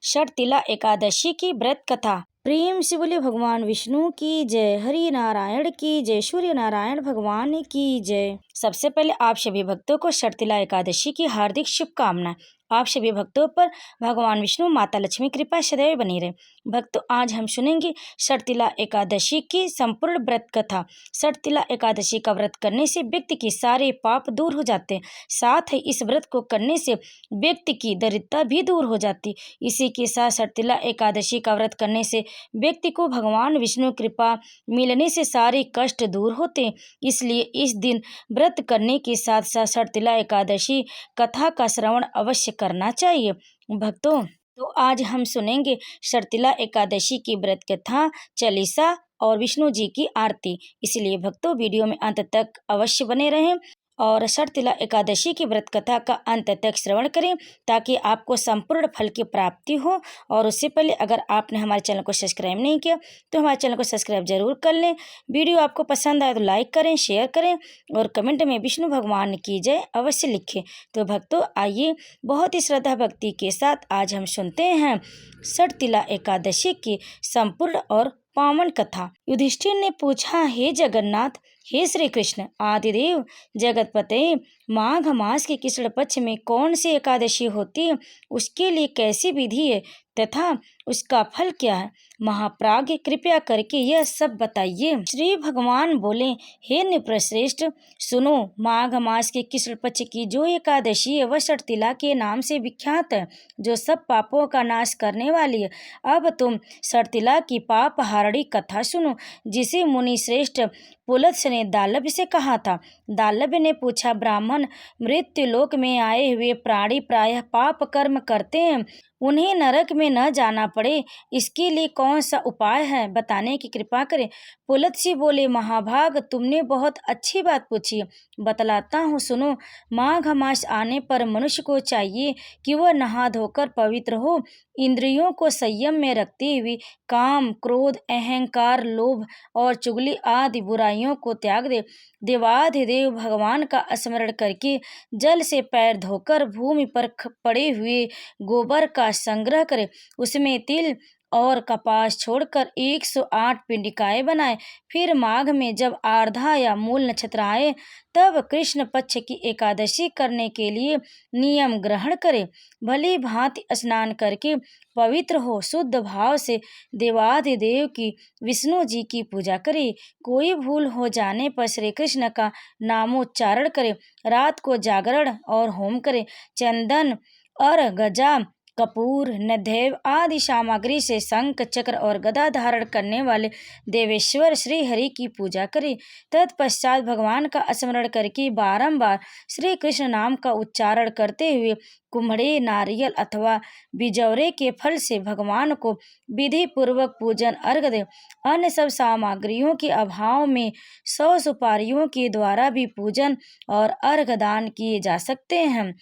षटतिला एकादशी की व्रत कथा। प्रेम से बोले भगवान विष्णु की जय, हरि नारायण की जय, सूर्य नारायण भगवान की जय। सबसे पहले आप सभी भक्तों को षटतिला एकादशी की हार्दिक शुभकामनाएं। आप सभी भक्तों पर भगवान विष्णु माता लक्ष्मी कृपा सदैव बनी रहे। भक्तों, आज हम सुनेंगे षटतिला एकादशी की संपूर्ण व्रत कथा। षटतिला एकादशी का व्रत करने से व्यक्ति के सारे पाप दूर हो जाते हैं। साथ ही इस व्रत को करने से व्यक्ति की दरिद्रता भी दूर हो जाती। इसी के साथ षटतिला एकादशी का व्रत करने से व्यक्ति को भगवान विष्णु कृपा मिलने से सारे कष्ट दूर होते हैं। इसलिए इस दिन व्रत करने के साथ साथ षटतिला एकादशी कथा का श्रवण अवश्य करना चाहिए। भक्तों, तो आज हम सुनेंगे षटतिला एकादशी की व्रत कथा, चालीसा और विष्णु जी की आरती। इसलिए भक्तों, वीडियो में अंत तक अवश्य बने रहें और षटतिला एकादशी की व्रत कथा का अंत तक श्रवण करें ताकि आपको संपूर्ण फल की प्राप्ति हो। और उससे पहले अगर आपने हमारे चैनल को सब्सक्राइब नहीं किया तो हमारे चैनल को सब्सक्राइब जरूर कर लें। वीडियो आपको पसंद आए तो लाइक करें, शेयर करें और कमेंट में विष्णु भगवान की जय अवश्य लिखें। तो भक्तों, आइए बहुत ही श्रद्धा भक्ति के साथ आज हम सुनते हैं षटतिला एकादशी की संपूर्ण और पावन कथा। युधिष्ठिर ने पूछा, हे जगन्नाथ, हे श्री कृष्ण आदिदेव जगतपते, माघ मास के कृष्ण पक्ष में कौन सी एकादशी होती है, उसके लिए कैसी विधि है तथा उसका फल क्या है? महाप्राज्ञ, कृपया करके यह सब बताइए। श्री भगवान बोले, हे नृपश्रेष्ठ, सुनो, माघ मास के कृष्ण पक्ष की जो एकादशी है वह षटतिला के नाम से विख्यात है, जो सब पापों का नाश करने वाली है। अब तुम षटतिला की पाप हारणी कथा सुनो, जिसे मुनि श्रेष्ठ पुलत्स ने दालभ्य से कहा था। दालभ्य ने पूछा, ब्राह्मण मृत्यु लोक में आए हुए प्राणी प्रायः पाप कर्म करते हैं, उन्हें नरक में न जाना पड़े, इसके लिए कौन सा उपाय है, बताने की कृपा करें। पुलत्सी बोले, महाभाग, तुमने बहुत अच्छी बात पूछी, बतलाता हूँ, सुनो। माघ मास आने पर मनुष्य को चाहिए कि वह नहा धोकर पवित्र हो, इंद्रियों को संयम में रखते हुए काम, क्रोध, अहंकार, लोभ और चुगली आदि बुराइयों को त्याग दे। देवाधिदेव भगवान का स्मरण करके जल से पैर धोकर भूमि पर पड़े हुए गोबर का संग्रह करे, उसमें तिल और कपास छोड़कर 108 पिंडिकाएं बनाए। फिर माघ में जब आर्द्रा या मूल नक्षत्र आए तब कृष्ण पक्ष की एकादशी करने के लिए नियम ग्रहण करे। भली भांति स्नान करके पवित्र हो शुद्ध भाव से देवाधिदेव की विष्णु जी की पूजा करे। कोई भूल हो जाने पर श्री कृष्ण का नामोच्चारण करे। रात को जागरण और होम करे। चंदन और गजा, कपूर, नैवेद्य आदि सामग्री से शंख, चक्र और गदा धारण करने वाले देवेश्वर श्री हरि की पूजा करें। तत्पश्चात भगवान का स्मरण करके बारंबार श्री कृष्ण नाम का उच्चारण करते हुए कुम्हड़े, नारियल अथवा बिजौरे के फल से भगवान को विधि पूर्वक पूजन अर्घ दे। अन्य सब सामग्रियों के अभाव में 100 सुपारियों के द्वारा भी पूजन और अर्घ दान किए जा सकते हैं।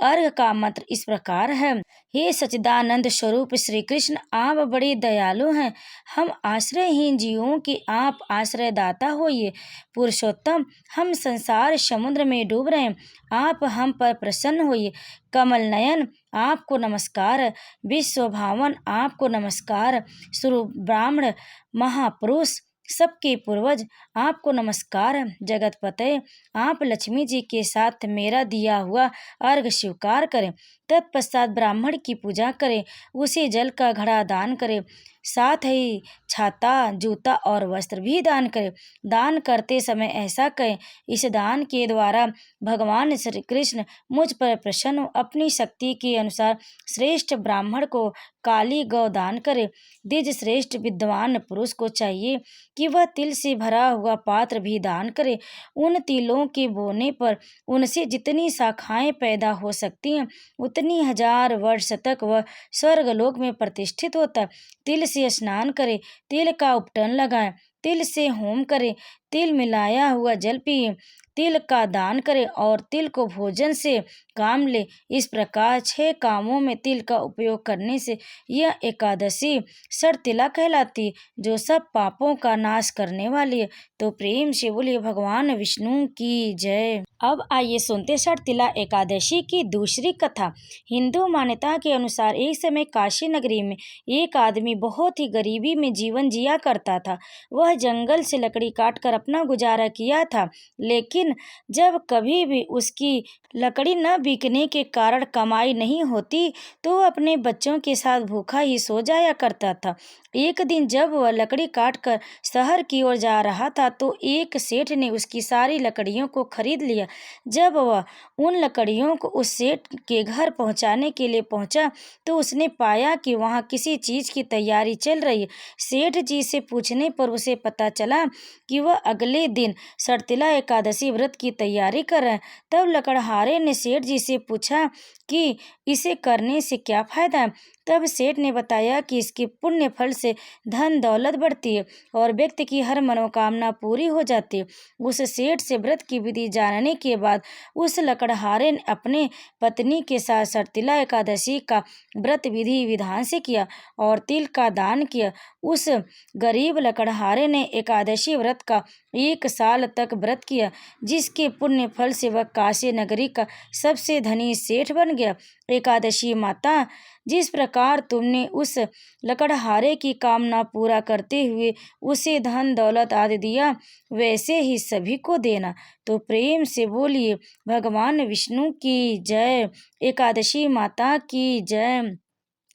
अर्घ का मंत्र इस प्रकार है, हे सच्चिदानंद स्वरूप श्री कृष्ण, आप बड़े दयालु हैं, हम आश्रयहीन जीवों के आप आश्रयदाता होइए। पुरुषोत्तम, हम संसार समुद्र में डूब रहे हैं, आप हम पर प्रसन्न होइए। कमल नयन, आपको नमस्कार। विश्वभावन, आपको नमस्कार। स्वरूप ब्राह्मण महापुरुष, सबके पूर्वज, आपको नमस्कार। जगतपते, आप लक्ष्मी जी के साथ मेरा दिया हुआ अर्घ स्वीकार करें। तत्पश्चात ब्राह्मण की पूजा करें, उसे जल का घड़ा दान करें, साथ ही छाता, जूता और वस्त्र भी दान करें। दान करते समय ऐसा कहें, इस दान के द्वारा भगवान श्री कृष्ण मुझ पर प्रसन्न हो। अपनी शक्ति के अनुसार श्रेष्ठ ब्राह्मण को काली गौ दान करे। द्विज श्रेष्ठ विद्वान पुरुष को चाहिए कि वह तिल से भरा हुआ पात्र भी दान करे। उन तिलों के बोने पर उनसे जितनी शाखाएं पैदा हो सकती हैं उतनी 1000 वर्ष तक वह स्वर्गलोक में प्रतिष्ठित होता है। तिल से स्नान करे, तिल का उपटन लगाए, तिल से होम करे, तिल मिलाया हुआ जल पिए, तिल का दान करे और तिल को भोजन से काम ले। इस प्रकार 6 कामों में तिल का उपयोग करने से यह एकादशी षटतिला कहलाती, जो सब पापों का नाश करने वाली है। तो प्रेम से बोलिए भगवान विष्णु की जय। अब आइए सुनते षटतिला एकादशी की दूसरी कथा। हिंदू मान्यता के अनुसार एक समय काशी नगरी में एक आदमी बहुत ही गरीबी में जीवन जिया करता था। वह जंगल से लकड़ी काटकर अपना गुजारा किया था, लेकिन जब कभी भी उसकी लकड़ी न बिकने के कारण कमाई नहीं होती तो वह अपने बच्चों के साथ भूखा ही सो जाया करता था। एक दिन जब वह लकड़ी काटकर शहर की ओर जा रहा था तो एक सेठ ने उसकी सारी लकड़ियों को खरीद लिया। जब वह उन लकड़ियों को उस सेठ के घर पहुंचाने के लिए पहुंचा तो उसने पाया कि वहां किसी चीज की तैयारी चल रही है। सेठ जी से पूछने पर उसे पता चला कि वह अगले दिन षटतिला एकादशी व्रत की तैयारी कर रहे हैं। तब लकड़हारे ने सेठ जी से पूछा कि इसे करने से क्या फायदा है। तब सेठ ने बताया कि इसके पुण्य फल से धन दौलत बढ़ती है और व्यक्ति की हर मनोकामना पूरी हो जाती है। उस सेठ से व्रत की विधि जानने के बाद उस लकड़हारे ने अपने पत्नी के साथ षटतिला एकादशी का व्रत विधि विधान से किया और तिल का दान किया। उस गरीब लकड़हारे ने एकादशी व्रत का 1 साल तक व्रत किया, जिसके पुण्य फल से वह काशी नगरी का सबसे धनी सेठ बन गया। एकादशी माता, जिस प्रकार तुमने उस लकड़हारे की कामना पूरा करते हुए उसे धन दौलत आदि दिया, वैसे ही सभी को देना। तो प्रेम से बोलिए भगवान विष्णु की जय। एकादशी माता की जय।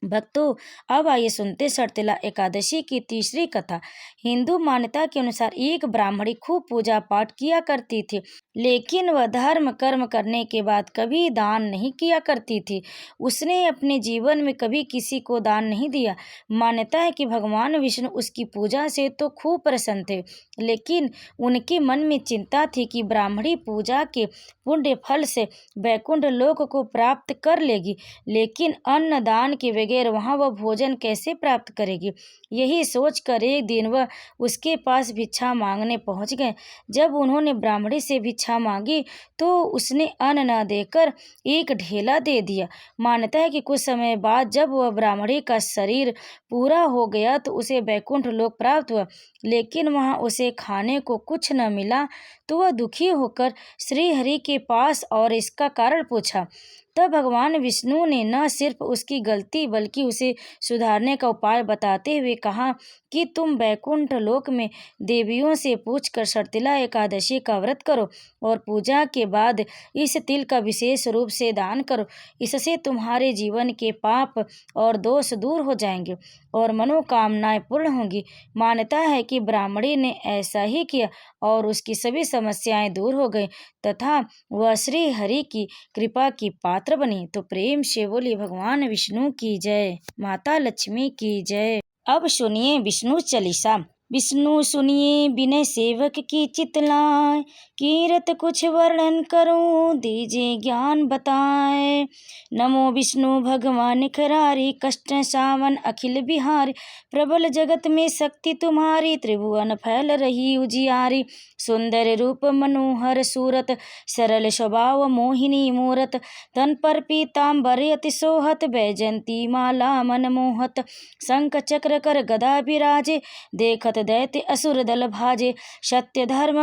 भक्तों, अब आइए सुनते षटतिला एकादशी की तीसरी कथा। हिंदू मान्यता के अनुसार एक ब्राह्मणी खूब पूजा पाठ किया करती थी, लेकिन वह धर्म कर्म करने के बाद कभी दान नहीं किया करती थी। उसने अपने जीवन में कभी किसी को दान नहीं दिया। मान्यता है कि भगवान विष्णु उसकी पूजा से तो खूब प्रसन्न थे, लेकिन उनके मन में चिंता थी कि ब्राह्मणी पूजा के पुण्य फल से वैकुंठ लोक को प्राप्त कर लेगी, लेकिन अन्न दान के बगैर वहां वह भोजन कैसे प्राप्त करेगी। यही सोचकर एक दिन वह उसके पास भिक्षा मांगने पहुंच गए। जब उन्होंने ब्राह्मणी से भिक्षा मांगी तो उसने अन्न न देकर एक ढेला दे दिया। मान्यता है कि कुछ समय बाद जब वह ब्राह्मणी का शरीर पूरा हो गया तो उसे वैकुंठ लोक प्राप्त हुआ, लेकिन वहां उसे खाने को कुछ न मिला। तो वह दुखी होकर श्री हरि के पास और इसका कारण पूछा। तब भगवान विष्णु ने न सिर्फ उसकी गलती बल्कि उसे सुधारने का उपाय बताते हुए कहा कि तुम वैकुंठ लोक में देवियों से पूछकर षटतिला एकादशी का व्रत करो और पूजा के बाद इस तिल का विशेष रूप से दान करो। इससे तुम्हारे जीवन के पाप और दोष दूर हो जाएंगे और मनोकामनाएं पूर्ण होंगी। मान्यता है कि ब्राह्मणी ने ऐसा ही किया और उसकी सभी समस्याएं दूर हो गई तथा वह श्री हरि की कृपा की पात्र बनी। तो प्रेम से बोलिए भगवान विष्णु की जय, माता लक्ष्मी की जय। अब सुनिए विष्णु चालीसा। विष्णु सुनिए विनय सेवक की चितलाए, कीरत कुछ वर्णन करूं दीजिए ज्ञान बताए। नमो विष्णु भगवान खरारी, कष्ट सावन अखिल बिहारी। प्रबल जगत में शक्ति तुम्हारी, त्रिभुवन फैल रही उजियारी। सुंदर रूप मनोहर सूरत, सरल स्वभाव मोहिनी मूरत। तन पर पीताम्बर अति सोहत, बैजंती माला मन मोहत। शंख चक्र कर गदा विराजे, देखत दैत्य असुर दल भाजे। सत्य धर्म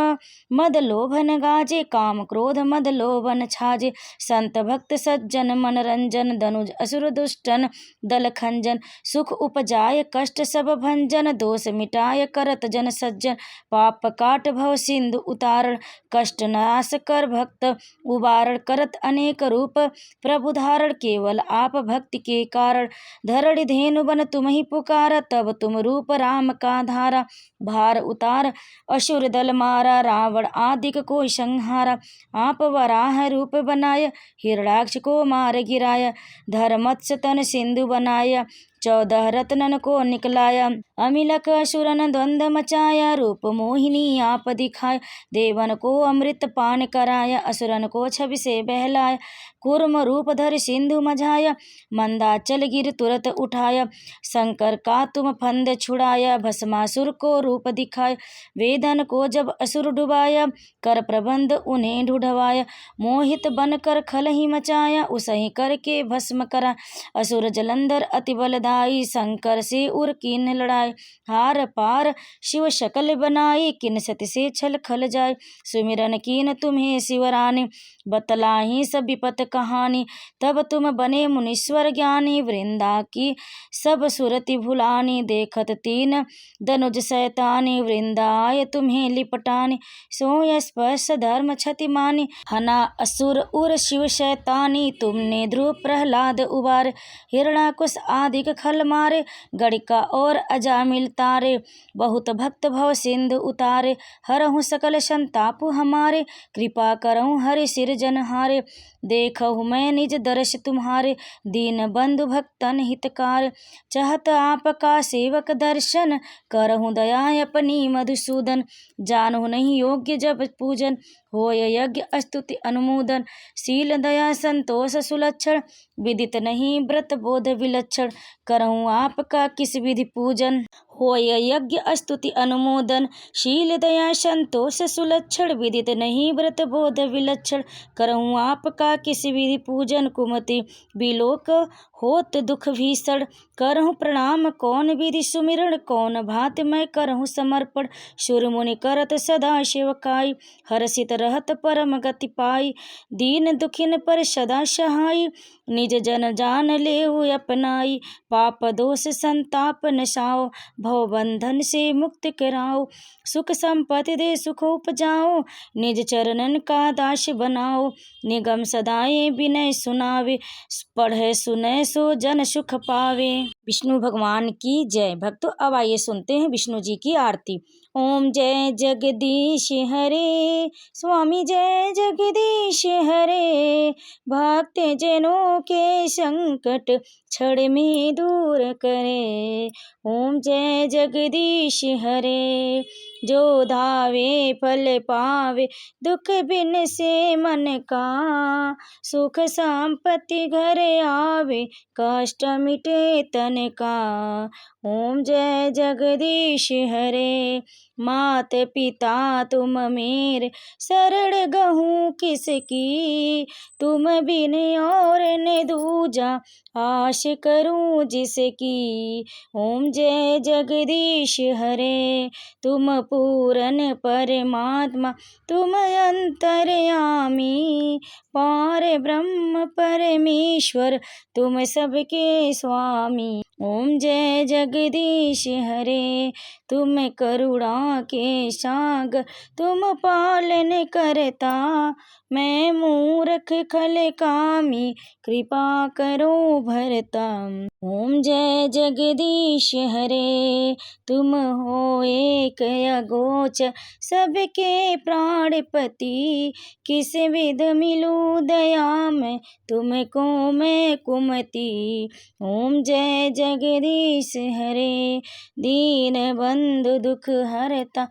मद लोभन गाजे, काम क्रोध मद लोभन छाजे। संत भक्त सज्जन मन रंजन, दनुज असुर दुष्टन दल खंजन। सुख उपजाय कष्ट सब भंजन, दोष मिटाय करत जन सज्जन। पाप काट भव सिंधु उतारण, कष्ट नाश कर भक्त उबारण। करत अनेक रूप प्रभु धारण, केवल आप भक्ति के कारण। धरण धेनु बन तुम ही पुकारा, तब तुम रूप राम का धारा। भार उतार असुर दल मारा, रावण आदिक को संहारा। आप वराह रूप बनाया, हिरणाक्ष को मार गिराया। धर्मत्स तन सिंधु बनाया, 14 रत्नन को निकलाया। अमिलक असुरन द्वंद मचाया, रूप मोहिनी आप दिखाय। देवन को अमृत पान कराया, असुरन को छवि से बहलाया। कूर्म रूप धर सिंधु मझाया, मंदाचल गिर तुरत उठाया। शंकर का तुम फंद छुड़ाया, भस्मासुर को रूप दिखाया। वेदन को जब असुर डुबाया, कर प्रबंध उन्हें ढूढ़वाया। मोहित बनकर खल ही मचाया, उसही करके भस्म करा। असुर जलंधर अति बलदाई, शंकर से उर कीन लड़ाई। हार पार शिव शकल बनाई, किन सति से छल खल जाय। सुमिरन कीन तुम्हें शिवरानी, बतलाही सब विपत कहानी। तब तुम बने मुनीश्वर ज्ञानी, वृंदा की सब सुरति भुलानी। देखत तीन दनुज शैतानी, वृंदाय तुम्हें लिपटानी। सो स्पर्श धर्म क्षति मानी, हना असुर उर शिव शैतानी। तुमने ध्रुव प्रहलाद उबारे, हिरणाकुश आदिक खल मारे। गणिका और अजामिल तारे, बहुत भक्त भव सिंधु उतारे। हरहु सकल संताप हमारे, कृपा करहु हरि सिरजनहारे। देखहु मैं निज दर्श तुम्हारे, दीन बंधु भक्तन हितकार। चाहत आपका सेवक दर्शन, करहु दया अपनी मधुसूदन। जानहु नहीं योग्य जब पूजन, होय यज्ञ स्तुति अनुमोदन। शील दया संतोष सुलक्षण, विदित नहीं व्रत बोध विलक्षण। करहु आपका किस विधि पूजन, होय यज्ञ स्तुति अनुमोदन। शील दया संतोष सुलक्षण, विदित नहीं व्रत बोध विलक्षण। करहु आपका किस विधि पूजन, कुमति बिलोक होत दुख भीषण। करहु प्रणाम कौन विधि सुमिरन, कौन भांति मैं करहु समर्पण। सुर मुनि करत सदा सेवकाई, हर्षित रहत परम गति पाई। दीन दुखिन पर सदा सहाई, निज जन जान लेहु अपनाई। पाप दोष संताप नसाओ, भव बंधन से मुक्त कराओ। सुख संपत्ति दे सुख उपजाओ, निज चरणन का दास बनाओ। निगम सदाए विनय सुनावे, पढ़े सुने सो जन सुख पावे। विष्णु भगवान की जय। भक्तों अब आइए सुनते हैं विष्णु जी की आरती। ओम जय जगदीश हरे, स्वामी जय जगदीश हरे। भक्त जनों के संकट क्षण में दूर करे। ओम जय जगदीश हरे, जो धावे फल पावे। दुख बिन से मन का, सुख संपत्ति घर आवे। कष्ट मिटे तन का। ओम जय जगदीश हरे, मात पिता तुम मेरे, शरण गहूँ किसकी। तुम बिन और न दूजा, आश करूं जिसकी। ओम जय जगदीश हरे, तुम पूरन परमात्मा, तुम अंतर्यामी। पार ब्रह्म परमेश्वर, तुम सबके स्वामी। ओम जय जगदीश हरे, तुम करुणा के सागर, तुम पालन करता। मैं मूर्ख खल कामी, कृपा करो भरता। ओम जय जगदीश हरे, तुम हो एक अगोचर, सबके प्राणपति। किस विध मिलूं दया में, तुमको मैं कुमति। ओम जय जगदीश हरे, दीन बंधु दुख हरता।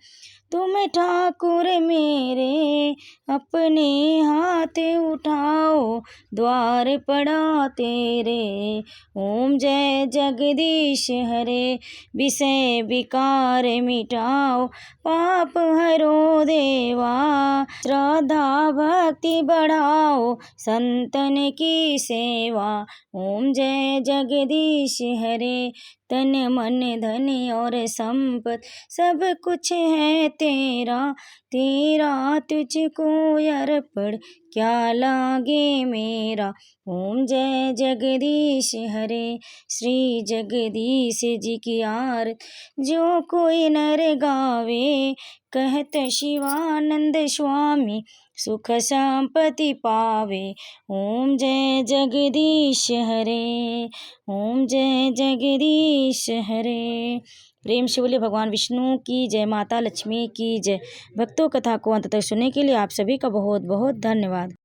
तुम ठाकुर मेरे, अपने हाथ उठाओ, द्वार पड़ा तेरे। ओम जय जगदीश हरे, विषय विकार मिटाओ, पाप हरो देवा। श्रद्धा भक्ति बढ़ाओ, संतन की सेवा। ओम जय जगदीश हरे, तन मन धन और संपत सब कुछ है तेरा। तेरा तुझको अर्पण, क्या लागे मेरा। ओम जय जगदीश हरे, श्री जगदीश जी की आरती जो कोई नर गावे। कहत शिवानंद स्वामी, सुख संपत्ति पावे। ओम जय जगदीश हरे, ओम जय जगदीश हरे। प्रेम से बोलिए भगवान विष्णु की जय, माता लक्ष्मी की जय। भक्तों कथा को अंत तक सुनने के लिए आप सभी का बहुत बहुत धन्यवाद।